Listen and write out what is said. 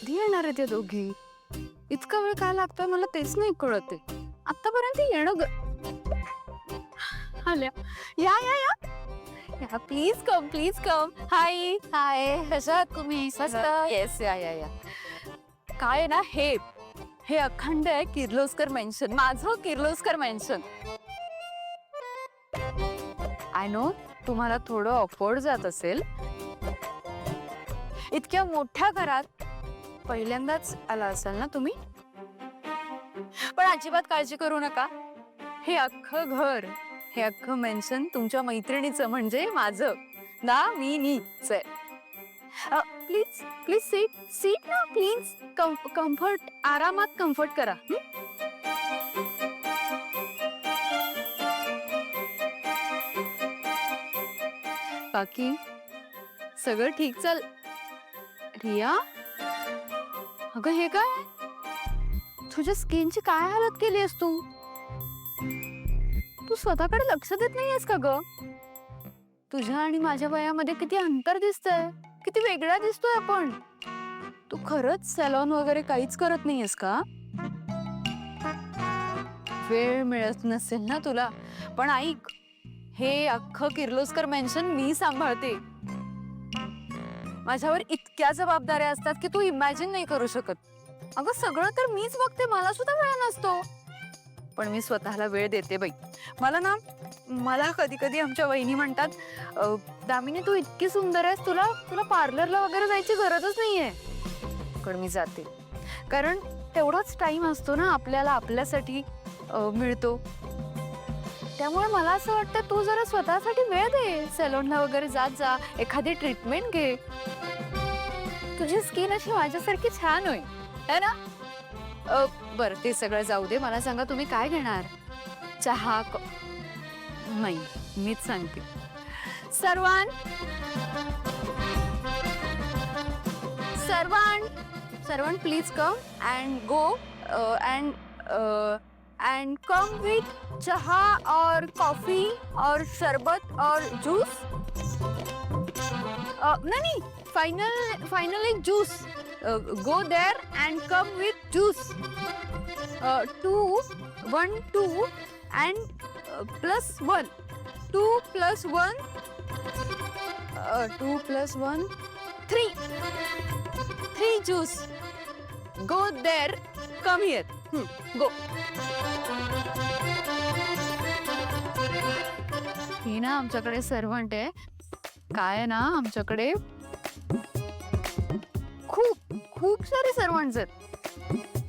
कधी येणार आहे ते दोघी? इतका वेळ काय लागतोय मला तेच नाही कळत आहे. आतापर्यंत येणं आल्या. या या या या प्लीज कम. हाय हाय, कशा आहात तुम्ही? मस्त. येस, या या या. काय आहे ना, हे अखंड आहे किर्लोस्कर मेन्शन, माझं किर्लोस्कर मेन्शन. आय नो तुम्हाला थोडं ऑकवर्ड जात असेल, इतक्या मोठ्या घरात पहिल्यांदाच आला असाल ना तुम्ही. पण अजिबात काळजी करू नका, हे अख्खं घर, हे अख्खं मेन्शन तुमच्या मैत्रिणीचं म्हणजे माझं ना, मीच आहे. प्लीज प्लीज सीट ना प्लीज. कम्फर्ट, आरामात कम्फर्ट करा. बाकी सगळं ठीक चाल. रिया, अगं हे काय? तुझ्या स्किनची काय हालत केली आहेस तू? तू स्वतःकडे लक्ष देत नाहीयेस का ग? तुझ्या आणि माझ्या वयामध्ये किती अंतर दिसतंय, किती वेगळा दिसतोय आपण. तू खरंच सॅलॉन वगैरे काहीच करत नाहीयेस का? वेळ मिळत नसेल ना तुला, पण ऐक, हे अख्खं किर्लोस्कर मेन्शन मी सांभाळते. माझ्यावर इतक्या जबाबदाऱ्या असतात की तू इमॅजिन नाही करू शकत. अगं सगळं तर मीच बघते, मला सुद्धा वेळ नसतो. पण मी स्वतःला वेळ देते बाई. मला कधी कधी आमच्या वहिनी म्हणतात, दामिनी तू इतकी सुंदर आहेस, तुला पार्लरला वगैरे जायची गरजच नाहीये. पण मी जाते, कारण तेवढाच टाइम असतो ना आपल्याला, आपल्यासाठी मिळतो. त्यामुळे मला असं वाटतं तू जरा स्वतःसाठी वेळ दे, सॅलॉनला वगैरे जात जा, एखादी ट्रीटमेंट घे. तुझी स्किन अशी माझ्यासारखी छान होईल है ना. बरं ते सगळं जाऊ दे, मला सांगा तुम्ही काय घेणार? चहा? नाही, मीच सांगते. Servant please come and go and come with chaha or coffee or शरबत or juice. नहीं, final एक juice. Go there and come with juice. 2 and plus 1. 2 plus 1. 2 plus 1. 3. 3 juice. Go there. Come here. Go. ही ना आमच्याकडे servant आहे. काय आहे ना, आमच्याकडे खूप सारे सर्वंट्स आहेत.